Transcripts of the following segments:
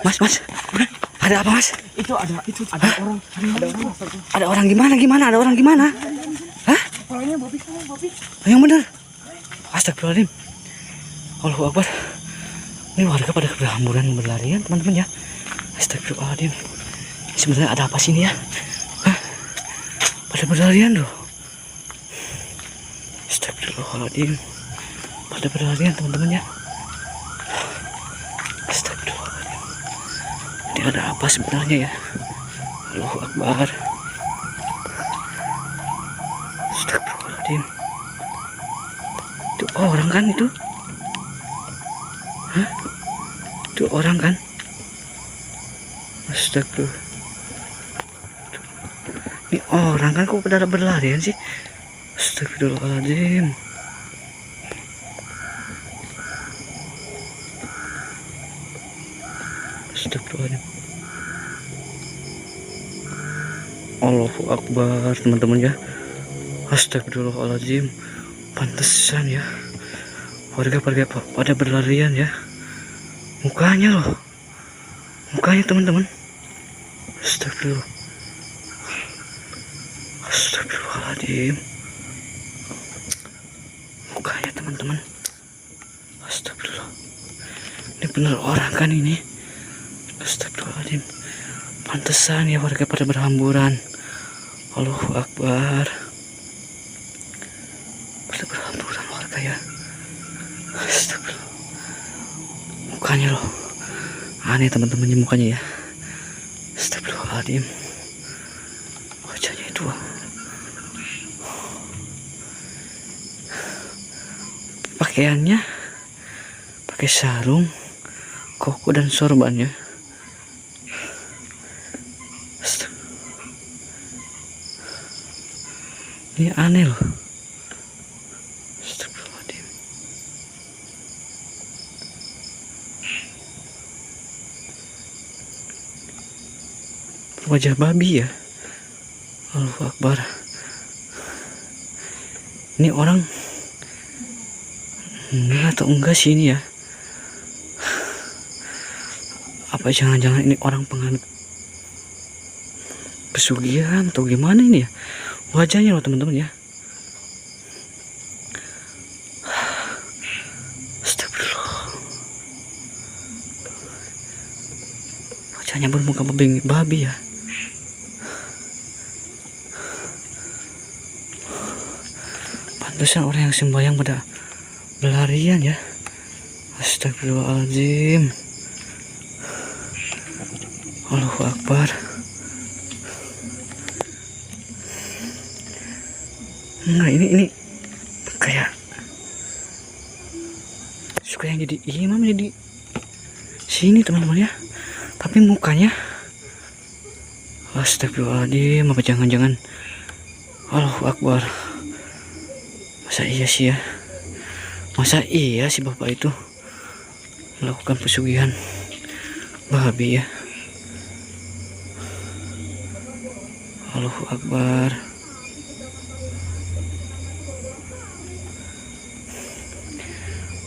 Mas. Ada apa, Mas? Itu ada orang. Ada orang gimana? Ada orang gimana? Hah? Kepalanya Bobi. Yang bener. Astagfirullahaladzim. Allahu Akbar. Ini warga pada berhamburan berlarian, teman-teman ya. Astagfirullahaladzim. Sebenarnya ada apa sih ini ya? Hah? Pada berlarian loh. Astagfirullahaladzim. Pada berlarian, teman-teman ya. Astagfirullahaladzim. Ini ada apa sebenarnya ya? Allahu Akbar. Astagfirullahaladzim. Itu orang kan itu? Hah? Itu orang kan? Astagfirullah. Ini orang kan kok pada berlarian sih? Astagfirullahaladzim. Astagfirullahaladzim. Allahu Akbar, teman-teman ya. Astagfirullahaladzim. Pantesan ya warga pada berlarian ya. Mukanya loh, mukanya teman-teman. Astagfirullahaladzim. Mukanya teman-teman. Astagfirullah. Ini bener orang kan ini? Astagfirullahaladzim. Pantesan ya warga pada berhamburan. Allahu Akbar. Pada berhamburan warga ya. Astagfirullah. Mukanya loh aneh teman-teman, mukanya ya. Astagfirullahaladzim. Wajahnya itu pakaiannya pakai sarung, koko dan sorbannya. Ini aneh loh. Astagfirullahaladzim. Wajah babi ya. Allahu Akbar. Ini orang enggak atau enggak sih ini ya? Apa jangan-jangan ini orang penganut pesugihan atau gimana ini ya? Wajahnya loh teman-teman ya. Astagfirullah. Wajahnya bermuka babi ya. Pantesan orang yang sembahyang pada berlarian ya. Astagfirullahaladzim. Allahu Akbar. Nah ini kayak suka yang jadi imam jadi sini teman-teman ya. Tapi mukanya astagfirullahaladzim. Apa jangan-jangan Allahu Akbar. Masa iya sih ya? Masa iya si bapak itu melakukan pesugihan babi ya? Allahu Akbar.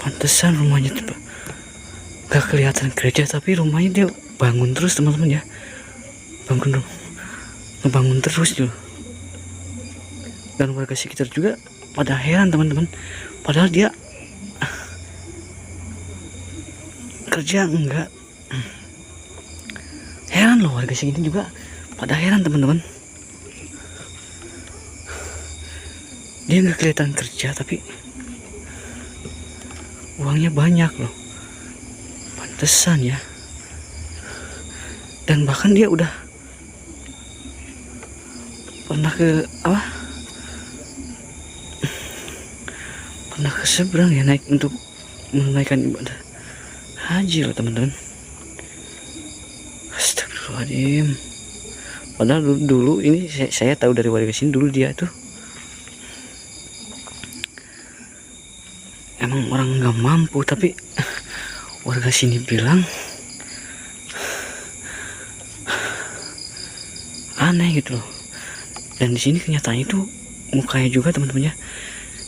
Pantesan rumahnya tuh gak kelihatan gereja, tapi rumahnya dia bangun terus teman-teman ya. Ngebangun terus tuh. Dan warga sekitar juga pada heran teman-teman. Padahal dia kerja enggak. Heran loh, warga sekitar juga pada heran teman-teman. Dia nggak kelihatan kerja tapi uangnya banyak loh. Pantesan ya. Dan bahkan dia udah pernah ke apa? Pernah ke seberang ya, naik untuk menunaikan ibadah haji loh teman-teman. Astagfirullahaladzim. Padahal dulu ini saya tahu dari warga sini, dulu dia tuh emang orang nggak mampu, tapi warga sini bilang aneh gitu loh. Dan di sini kenyataannya itu mukanya juga teman-teman ya,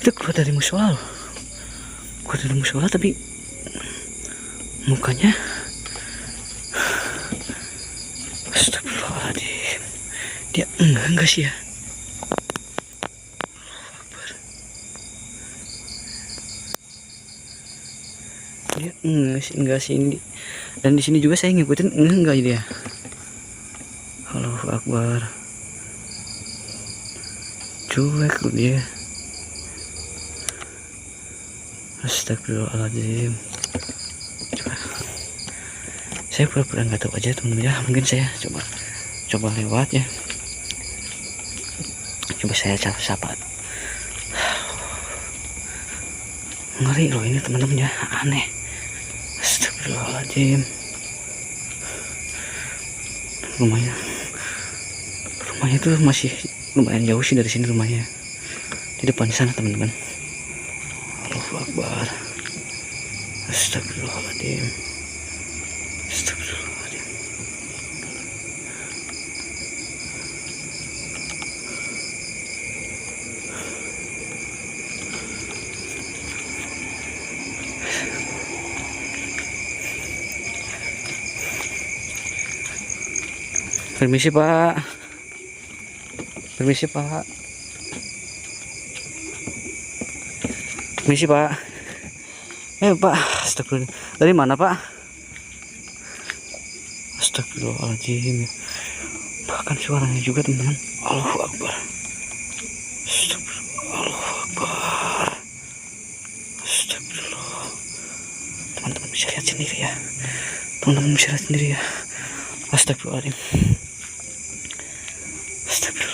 itu keluar dari musola loh. Keluar dari musola tapi mukanya Dia enggak sih ya. Dia enggak sih ini. Dan di sini juga saya ngikutin enggak dia. Allahu Akbar. Cuek loh dia. Astagfirullahaladzim. Coba. Saya pura-pura nggak tahu aja teman-teman ya. Mungkin saya coba lewat ya. Coba saya sapa. Ngeri loh ini teman-teman ya, aneh. Astagfirullahaladzim. Rumahnya itu masih lumayan jauh sih dari sini rumahnya. Di depan sana teman-teman. Allahu Akbar. Astagfirullahaladzim. Astagfirullahaladzim. Permisi Pak. Permisi Pak. Permisi Pak. Pak, astagfirullah. Dari mana Pak? Astagfirullahaladzim. Bahkan suaranya juga teman-teman. Allahu Akbar. Astagfirullah. Allahu Akbar. Astagfirullah. Teman-teman bisa lihat sendiri ya. Teman-teman bisa lihat sendiri ya. Astagfirullahaladzim. Astagfirullah.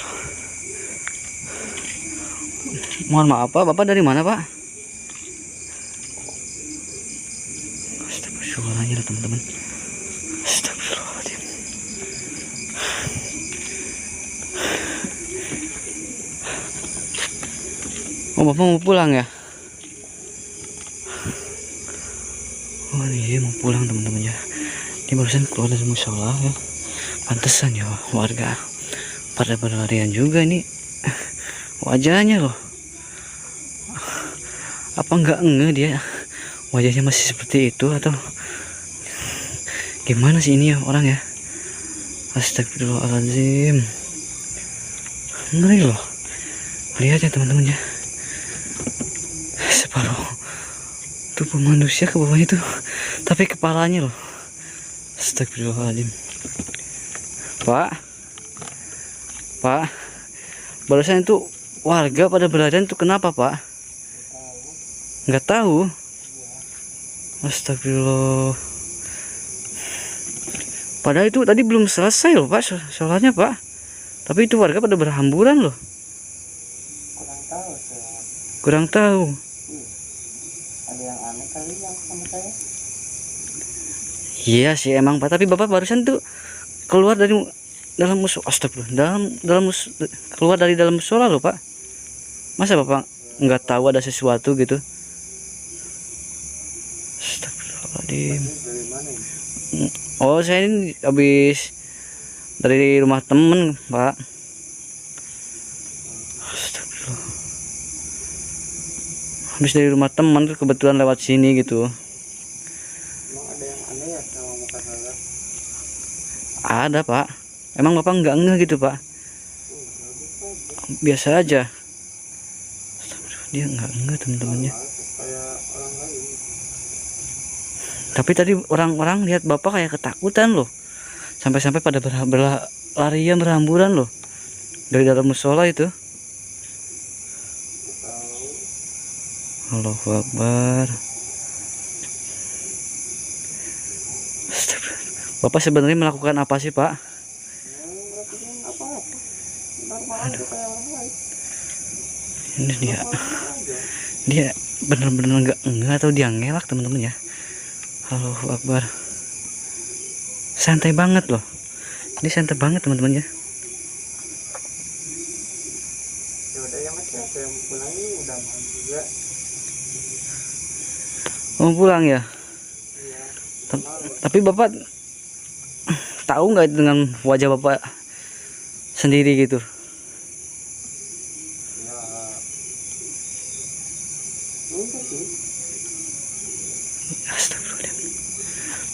Mohon maaf Pak, Bapak dari mana Pak? Astagfirullah, suaranya lah teman-teman. Astagfirullahaladzim. Oh Bapak mau pulang ya? Oh iya mau pulang teman-teman ya. Ini barusan keluar dari musola ya. Pantesan ya warga pada berlarian juga ini. Wajahnya loh. Apa enggak dia wajahnya masih seperti itu atau gimana sih ini ya orang ya. Astagfirullahaladzim. Ngeri loh. Lihat ya teman-teman ya. Separuh tubuh manusia ke bawah itu, tapi kepalanya loh. Astagfirullahaladzim. Pak, barusan itu warga pada berlarian itu kenapa Pak? Nggak tahu. Astagfirullah. Padahal itu tadi belum selesai loh Pak sholatnya Pak. Tapi itu warga pada berhamburan loh. Kurang tahu. Ada yang aneh kali yang sama saya. Iya sih emang Pak. Tapi Bapak barusan tuh keluar dari dalam musola. Astagfirullah. Keluar dari dalam musola loh Pak. Masa Bapak nggak tahu ada sesuatu gitu? Astagfirullahaladzim. Oh saya ini habis dari rumah temen Pak. Astagfirullah. Habis dari rumah teman tuh kebetulan lewat sini gitu. Emang ada yang aneh ya sama muka saya? Ada Pak. Emang Bapak nggak ngeh gitu Pak? Biasa aja. Dia nggak ngeh teman-temannya. Tapi tadi orang-orang lihat Bapak kayak ketakutan loh. Sampai-sampai pada berlarian berhamburan loh. Dari dalam musola itu. Allahu Akbar. Bapak sebenarnya melakukan apa sih Pak? Aduh. Ini dia benar-benar enggak atau dia ngelak teman-teman ya. Allahu Akbar. Santai banget loh. Ini santai banget teman-teman ya. Ya udah ya Mas ya, saya mau pulang ini udah malam juga. Mau pulang ya? Iya. Tapi Bapak tahu nggak dengan wajah Bapak sendiri gitu? Ya. Enggak sih. Astagfirullahaladzim.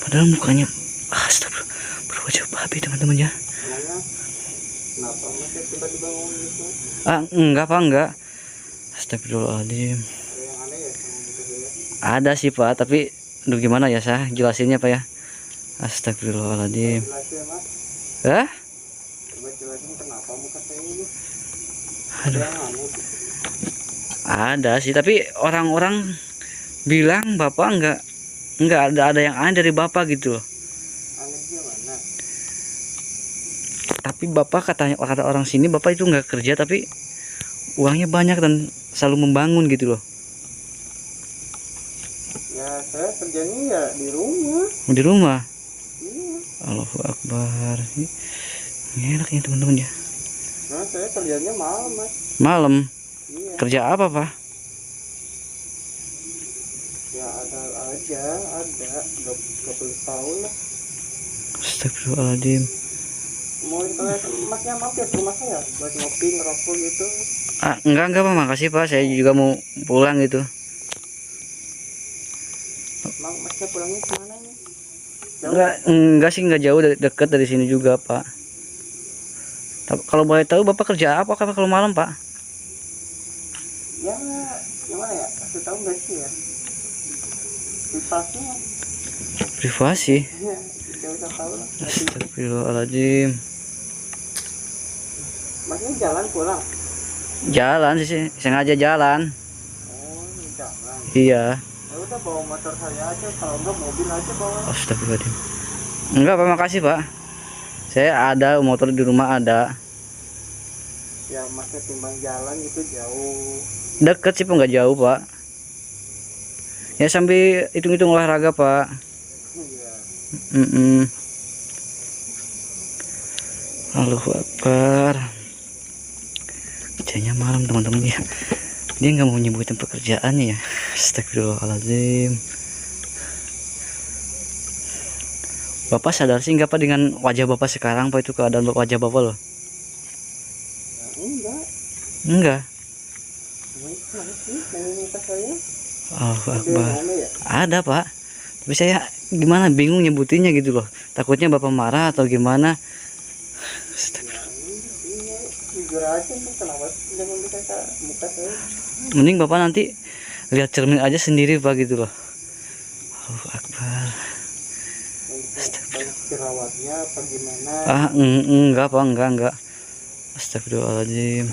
Padahal mukanya astagfirullah berwajah babi teman-teman ya. Emangnya kenapa Masih tiba-tiba ngomong gitu. Enggak pak, enggak. Astagfirullahaladzim. Ada yang aneh ya sama gitu ya. Ada sih pak, tapi aduh gimana ya saya jelasinnya pak ya. Astagfirullahaladzim. Jelasin mas. Hah? Coba jelasin kenapa muka saya ini. Ada Aduh. yang aneh. Ada sih, tapi orang-orang bilang bapak enggak ada yang aneh dari bapak gitu loh. Aneh gimana? Tapi bapak kata orang sini bapak itu nggak kerja tapi uangnya banyak dan selalu membangun gitu loh. Ya saya kerjanya ya di rumah. Di rumah. Iya. Allahu Akbar. Ini enak ya teman-teman ya. Nah saya kerjanya malam mas. Malam Iya. kerja apa pak? Ya ada aja, ada 20 tahun lah. Astagfirullahaladzim. Mau masnya mampir ke rumah saya buat ngopi ngerokok gitu. Enggak pak, makasih pak, saya juga mau pulang gitu. Emang masnya pulangnya kemana nih? Enggak sih, enggak jauh, dekat dari sini juga pak. Kalau boleh tahu bapak kerja apa kalau malam pak? Ya gimana ya, kasih tahu nggak sih ya? Privasinya. Privasi. Ya kita usah tahu lah. Astagfirullahaladzim. Masnya jalan pulang? Jalan sih, sengaja jalan. Oh jalan. Iya. Ya udah bawa motor saya aja, kalau enggak mobil aja bawa. Astagfirullahaladzim. Enggak pak, makasih pak. Saya ada motor di rumah ada. Ya masnya timbang jalan gitu jauh. Deket sih pak, nggak jauh pak. Ya sambil hitung-hitung olahraga pak. Iya. Allahu Akbar. Kerjanya malam teman-teman ya. Dia nggak mau nyebutin pekerjaannya ya. Astagfirullahaladzim. Bapak sadar sih nggak pak dengan wajah bapak sekarang pak, itu keadaan wajah bapak loh? Ya, enggak. Enggak. Mana sih yang muka saya? Allahu Ada Akbar. yang aneh ya? Ada pak. Tapi saya gimana bingung nyebutinnya gitu loh. Takutnya bapak marah atau gimana. Ya, ini jujur aja sih, kenapa jangan bisa muka saya? Mending bapak nanti lihat cermin aja sendiri pak gitu loh. Allahu Akbar. Banyak jerawatnya apa gimana? Enggak pak, enggak. Astagfirullahaladzim.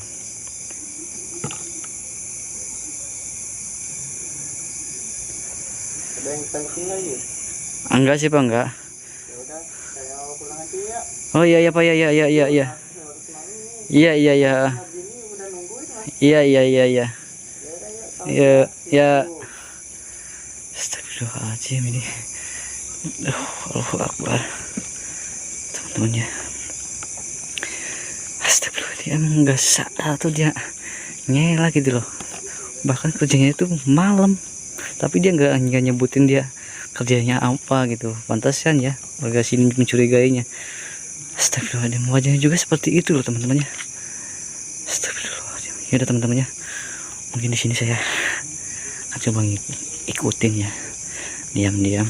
Ada yang penting lagi? Enggak sih pak, enggak. Ya udah, saya pulang aja ya. Oh iya pak, iya. Harus malam nih. Iya. Sama Bini udah nungguin mas. Iya. Ya udah ya. Ya. Astagfirullahaladzim ini. Allahu Akbar. Teman-temannya. Astagfirullahaladzim, emang enggak salah tuh dia ngelak gitu loh. Bahkan kerjanya itu malam. Tapi dia nggak nyebutin dia kerjanya apa gitu. Pantasan ya warga sini mencurigainya. Astagfirullahaladzim, wajahnya juga seperti itu loh teman-temannya. Astagfirullahaladzim. Ya udah teman-temannya, mungkin di sini saya akan coba ikutin ya, diam-diam.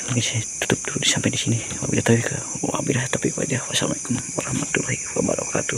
Mungkin saya tutup dulu sampai di sini. Wabillahi taufiq wal hidayah. Wassalamualaikum warahmatullahi wabarakatuh.